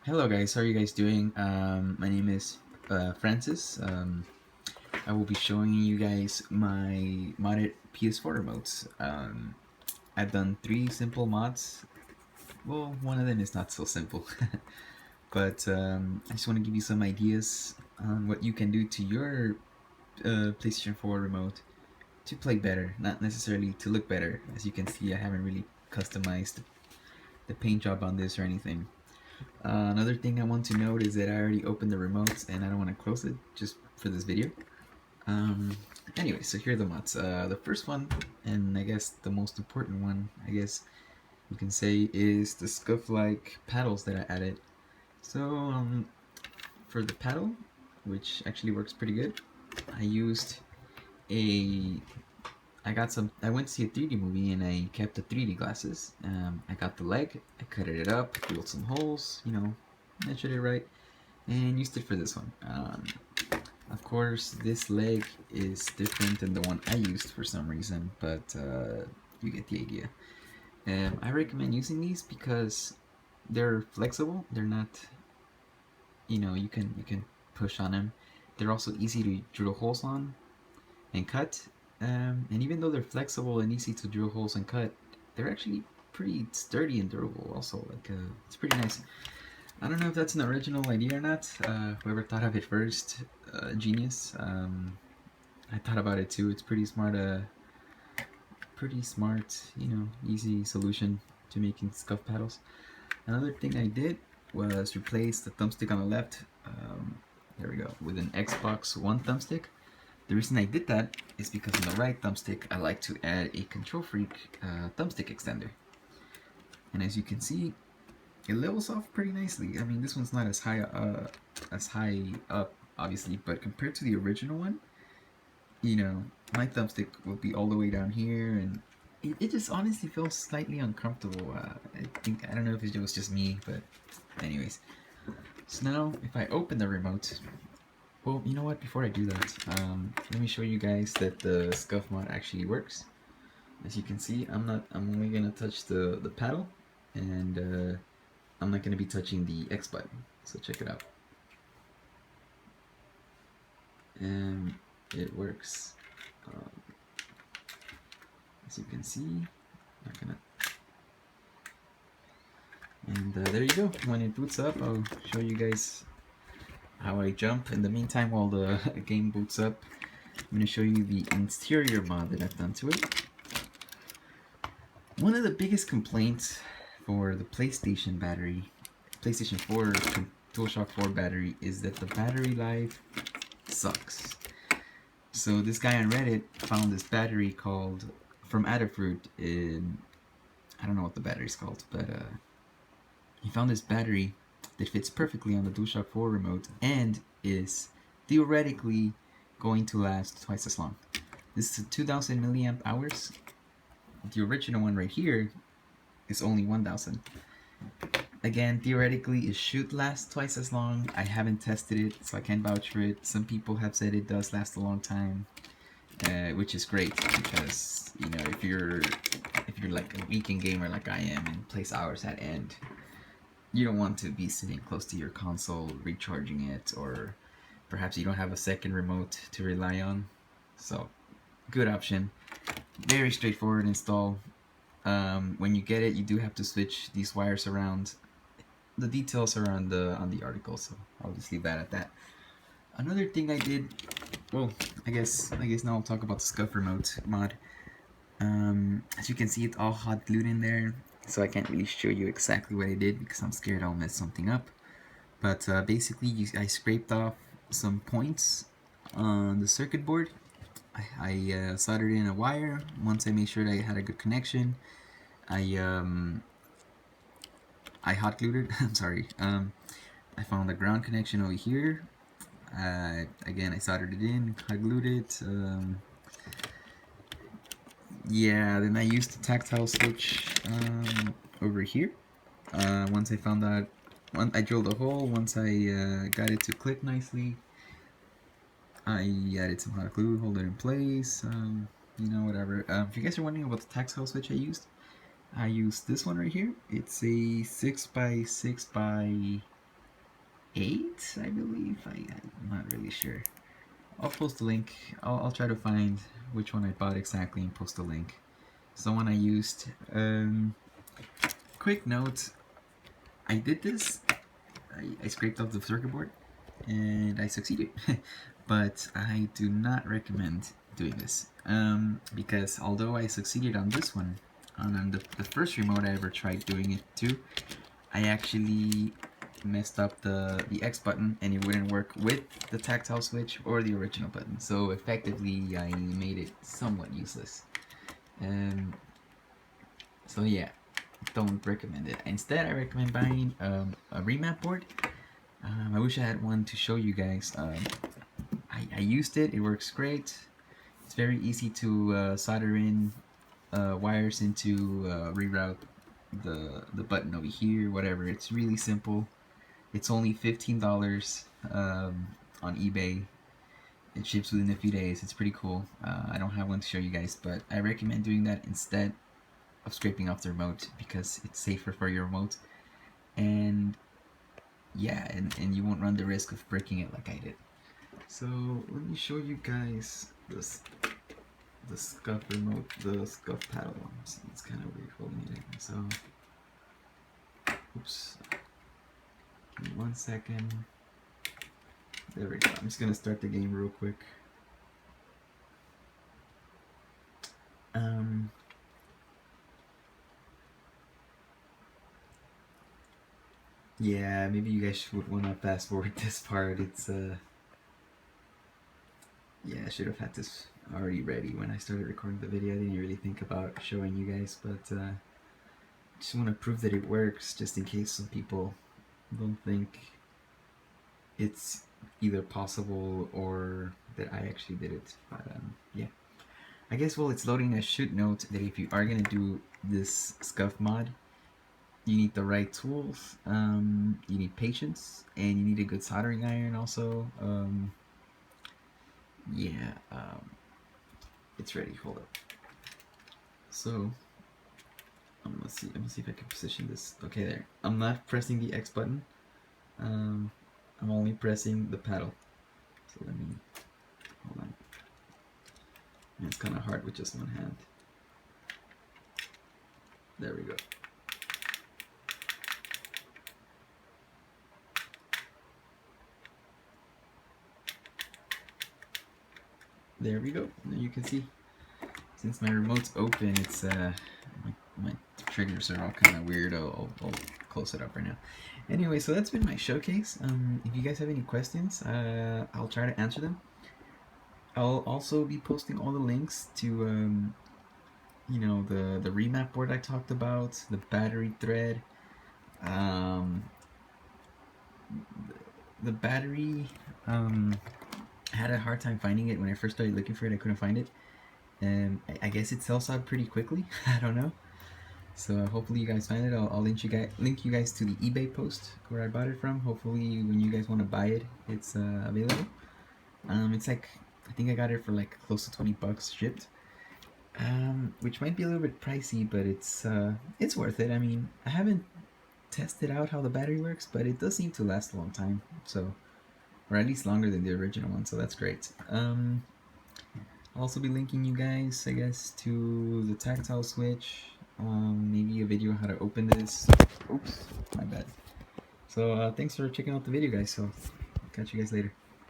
Hello guys, how are you guys doing? My name is Francis. I will be showing you guys my modded ps4 remotes. I've done 3 simple mods. Well, one of them is not so simple. But I just want to give you some ideas on what you can do to your PlayStation 4 remote to play better, not necessarily to look better. As you can see, I haven't really customized the paint job on this or anything. Another thing I want to note is that I already opened the remotes and I don't want to close it just for this video. Um, anyway, so here are the mods. The first one, and I guess the most important one, I guess you can say, is the scuf-like paddles that I added. So for the paddle, which actually works pretty good, I used a I went to see a 3D movie and I kept the 3D glasses. I got the leg, I cut it up, drilled some holes, measured it right, and used it for this one. Of course, this leg is different than the one I used for some reason, but you get the idea. I recommend using these because they're flexible. They're not, you can push on them. They're also easy to drill holes on and cut. And even though they're flexible and easy to drill holes and cut, they're actually pretty sturdy and durable. Also, it's pretty nice. I don't know if that's an original idea or not. Whoever thought of it first, genius. I thought about it too. It's pretty smart, easy solution to making scuff paddles. Another thing I did was replace the thumbstick on the left. There we go, with an Xbox One thumbstick. The reason I did that is because on the right thumbstick, I like to add a Control Freak thumbstick extender. And as you can see, it levels off pretty nicely. I mean, this one's not as high up, obviously, but compared to the original one, my thumbstick will be all the way down here, and it just honestly feels slightly uncomfortable. I don't know if it was just me, but anyways. So now, if I open the remote, well, you know what? Before I do that, let me show you guys that the scuff mod actually works. As you can see, I'm only gonna touch the paddle, and I'm not gonna be touching the X button. So check it out. And it works. Um, as you can see, not gonna. And there you go. When it boots up, I'll show you guys how I jump. In the meantime, while the game boots up, I'm gonna show you the interior mod that I've done to it. One of the biggest complaints for the PlayStation 4 DualShock 4 battery, is that the battery life sucks. So this guy on Reddit found this battery called from Adafruit in, I don't know what the battery's called, but he found this battery that fits perfectly on the DualShock 4 remote and is theoretically going to last twice as long. This is 2000 milliamp hours. The original one right here is only 1000. Again, theoretically, it should last twice as long. I haven't tested it, so I can't vouch for it. Some people have said it does last a long time, which is great because if you're like a weekend gamer like I am and place hours at end, you don't want to be sitting close to your console recharging it, or perhaps you don't have a second remote to rely on. So, good option. Very straightforward install. When you get it, you do have to switch these wires around. The details are on the article, so I'll just leave that at that. Another thing I did, well, I guess now I'll talk about the scuff remote mod. As you can see, it's all hot glued in there, so I can't really show you exactly what I did because I'm scared I'll mess something up. But basically, I scraped off some points on the circuit board. I soldered in a wire. Once I made sure that I had a good connection, I hot glued it. I'm sorry. I found the ground connection over here. Again, I soldered it in, hot glued it. Yeah, then I used the tactile switch over here. Once I found out, I drilled a hole. Once I got it to click nicely, I added some hot glue, hold it in place. Whatever. If you guys are wondering about the tactile switch I used this one right here. It's a 6x6 by 8, I believe. I'm not really sure. I'll post a link. I'll try to find which one I bought exactly and post a link. It's the one I used. Quick note, I did this. I scraped off the circuit board and I succeeded. But I do not recommend doing this. Because although I succeeded on this one, on the first remote I ever tried doing it to, I actually messed up the X button and it wouldn't work with the tactile switch or the original button. So effectively I made it somewhat useless. So yeah, don't recommend it. Instead I recommend buying a remap board. I wish I had one to show you guys. I used it, it works great. It's very easy to solder in wires into reroute the button over here, whatever. It's really simple. It's only $15 on eBay. It ships within a few days. It's pretty cool. I don't have one to show you guys, but I recommend doing that instead of scraping off the remote because it's safer for your remote. And yeah, and you won't run the risk of breaking it like I did. So let me show you guys this the scuf remote, the scuf paddle. See, it's kind of weird holding it in. So, oops. Give me 1 second. There we go. I'm just gonna start the game real quick. Yeah, maybe you guys would want to fast forward this part. It's yeah, I should have had this already ready when I started recording the video. I didn't really think about showing you guys, but I just want to prove that it works, just in case some people don't think it's either possible or that I actually did it. But yeah, I guess while it's loading, I should note that if you are gonna do this scuf mod, you need the right tools, you need patience, and you need a good soldering iron also. Yeah, it's ready. Hold up. So I'm gonna see if I can position this. Okay, there. I'm not pressing the X button. I'm only pressing the paddle. So let me hold on. And it's kind of hard with just one hand. There we go. There we go. Now you can see, since my remote's open, it's my triggers are all kind of weird. I'll close it up right now. Anyway, so that's been my showcase. If you guys have any questions, I'll try to answer them. I'll also be posting all the links to you know, the remap board I talked about, the battery thread, the battery. I had a hard time finding it when I first started looking for it. I couldn't find it, and I guess it sells out pretty quickly. I don't know. So hopefully you guys find it. I'll link you guys to the eBay post where I bought it from. Hopefully when you guys want to buy it, it's available. It's like, I think I got it for like close to 20 bucks shipped, which might be a little bit pricey, but it's worth it. I mean, I haven't tested out how the battery works, but it does seem to last a long time. So, or at least longer than the original one. So that's great. I'll also be linking you guys, I guess, to the tactile switch. Maybe a video on how to open this. Oops, my bad. So thanks for checking out the video, guys. So catch you guys later.